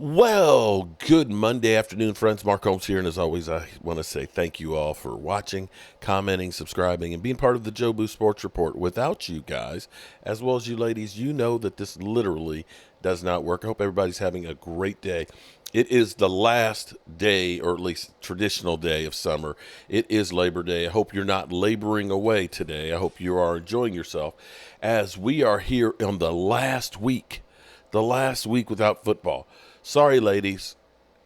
Well, good Monday afternoon, friends. Mark Holmes here, and as always, I want to say thank you all for watching, commenting, subscribing, and being part of the Joe Boo Sports Report. Without you guys, as well as you ladies, you know that this literally does not work. I hope everybody's having a great day. It is the last day, or at least traditional day of summer. It is Labor Day. I hope you're not laboring away today. I hope you are enjoying yourself as we are here on the last week without football. Sorry, ladies,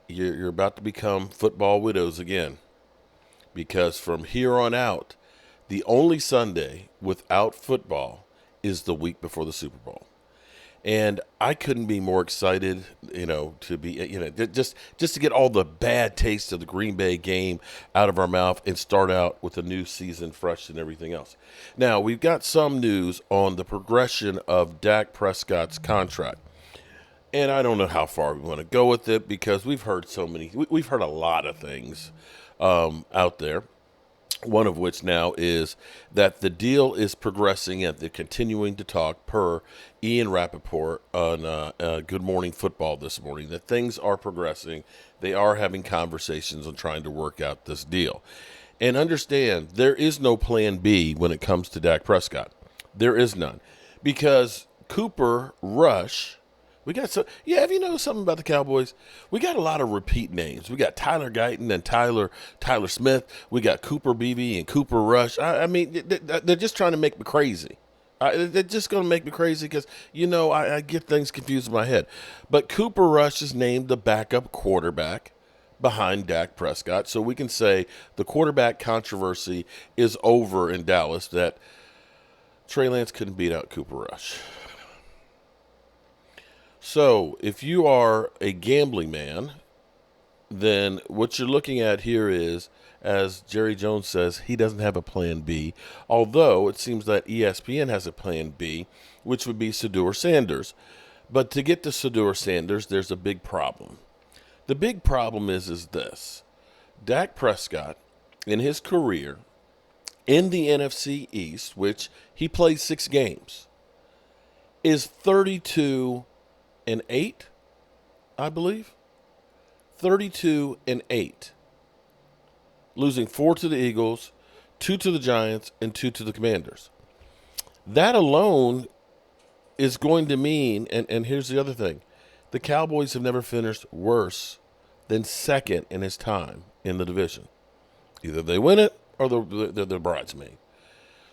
you're about to become football widows again, because from here on out, the only Sunday without football is the week before the Super Bowl. And I couldn't be more excited, to be, just to get all the bad taste of the Green Bay game out of our mouth and start out with a new season fresh and everything else. Now, we've got some news on the progression of Dak Prescott's contract. And I don't know how far we want to go with it, because we've heard we've heard a lot of things out there. One of which now is that the deal is progressing and they're continuing to talk, per Ian Rappaport on Good Morning Football this morning, that things are progressing. They are having conversations on trying to work out this deal. And understand, there is no plan B when it comes to Dak Prescott. There is none. Because Cooper Rush... We got have you know something about the Cowboys? We got a lot of repeat names. We got Tyler Guyton and Tyler Smith. We got Cooper Beebe and Cooper Rush. I mean, they're just trying to make me crazy. They're just going to make me crazy because, I get things confused in my head. But Cooper Rush is named the backup quarterback behind Dak Prescott. So we can say the quarterback controversy is over in Dallas, that Trey Lance couldn't beat out Cooper Rush. So, if you are a gambling man, then what you're looking at here is, as Jerry Jones says, he doesn't have a plan B, although it seems that ESPN has a plan B, which would be Shedeur Sanders. But to get to Shedeur Sanders, there's a big problem. The big problem is this. Dak Prescott, in his career, in the NFC East, which he played 6 games, is 32-8, I believe. 32-8. Losing 4 to the Eagles, 2 to the Giants, and 2 to the Commanders. That alone is going to mean, and here's the other thing, the Cowboys have never finished worse than second in his time in the division. Either they win it or they're the bridesmaid.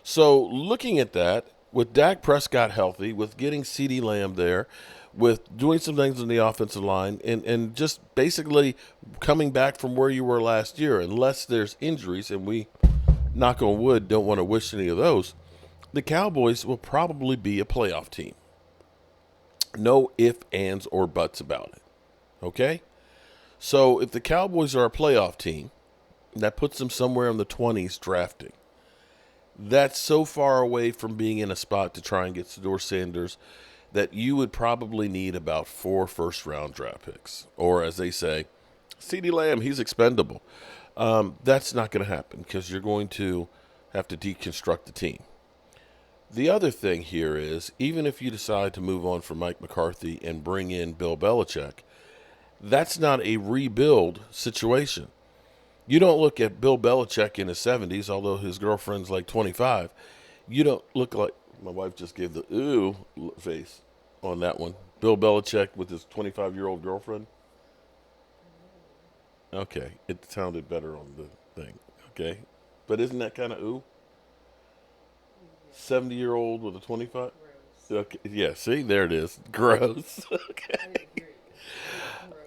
So looking at that, with Dak Prescott healthy, with getting CeeDee Lamb there, with doing some things in the offensive line, and just basically coming back from where you were last year, unless there's injuries, and we, knock on wood, don't want to wish any of those, the Cowboys will probably be a playoff team. No ifs, ands, or buts about it. Okay? So if the Cowboys are a playoff team, that puts them somewhere in the 20s drafting. That's so far away from being in a spot to try and get Shedeur Sanders that you would probably need about 4 first-round draft picks. Or, as they say, CeeDee Lamb, he's expendable. That's not going to happen, because you're going to have to deconstruct the team. The other thing here is, even if you decide to move on from Mike McCarthy and bring in Bill Belichick, that's not a rebuild situation. You don't look at Bill Belichick in his 70s, although his girlfriend's like 25. You don't look like, my wife just gave the ooh face on that one. Bill Belichick with his 25-year-old girlfriend. Okay, it sounded better on the thing. Okay, but isn't that kind of ooh? 70-year-old with a 25? Okay, yeah, see, there it is. Gross. Okay.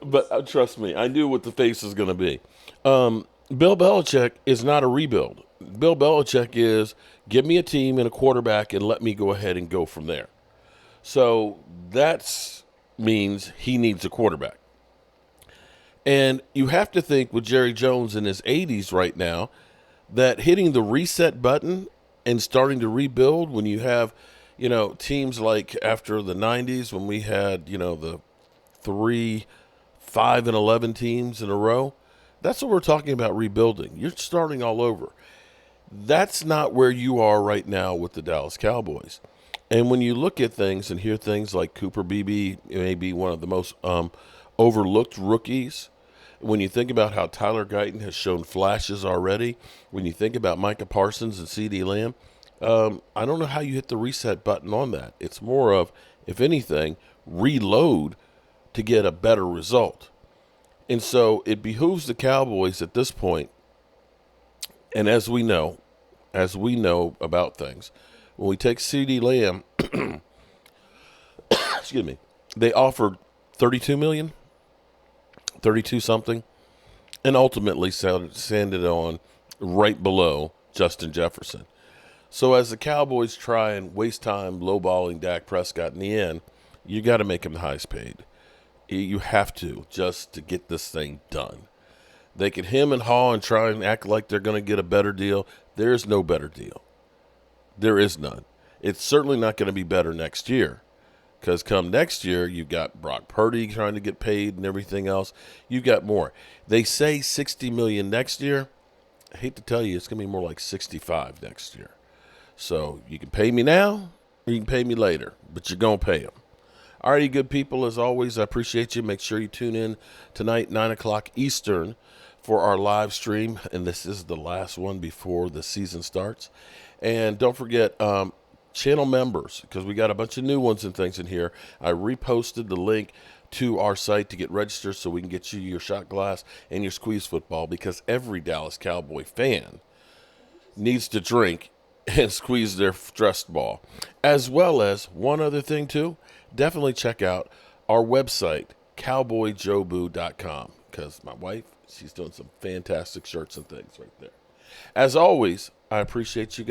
But trust me, I knew what the face was going to be. Bill Belichick is not a rebuild. Bill Belichick is, give me a team and a quarterback and let me go ahead and go from there. So that means he needs a quarterback. And you have to think, with Jerry Jones in his 80s right now, that hitting the reset button and starting to rebuild when you have, teams like after the 90s, when we had, the 3, 5, and 11 teams in a row, that's what we're talking about, rebuilding. You're starting all over. That's not where you are right now with the Dallas Cowboys. And when you look at things and hear things like Cooper Beebe may be one of the most overlooked rookies. When you think about how Tyler Guyton has shown flashes already, when you think about Micah Parsons and C.D. Lamb, I don't know how you hit the reset button on that. It's more of, if anything, reload to get a better result. And so it behooves the Cowboys at this point, and as we know about things, when we take C.D. Lamb, excuse me, they offered 32 million, 32 something, and ultimately sanded on right below Justin Jefferson. So as the Cowboys try and waste time lowballing Dak Prescott, in the end, you got to make him the highest paid. You have to, just to get this thing done. They can hem and haw and try and act like they're going to get a better deal. There is no better deal. There is none. It's certainly not going to be better next year, because come next year, you've got Brock Purdy trying to get paid and everything else. You've got more. They say $60 million next year. I hate to tell you, it's going to be more like 65 next year. So you can pay me now or you can pay me later, but you're going to pay them. All righty, good people, as always, I appreciate you. Make sure you tune in tonight, 9 o'clock Eastern, for our live stream. And this is the last one before the season starts. And don't forget, channel members, because we got a bunch of new ones and things in here. I reposted the link to our site to get registered so we can get you your shot glass and your squeeze football, because every Dallas Cowboy fan needs to drink and squeeze their stressed ball. As well as one other thing too, definitely check out our website, cowboyjobu.com, because my wife, she's doing some fantastic shirts and things right there. As always, I appreciate you guys.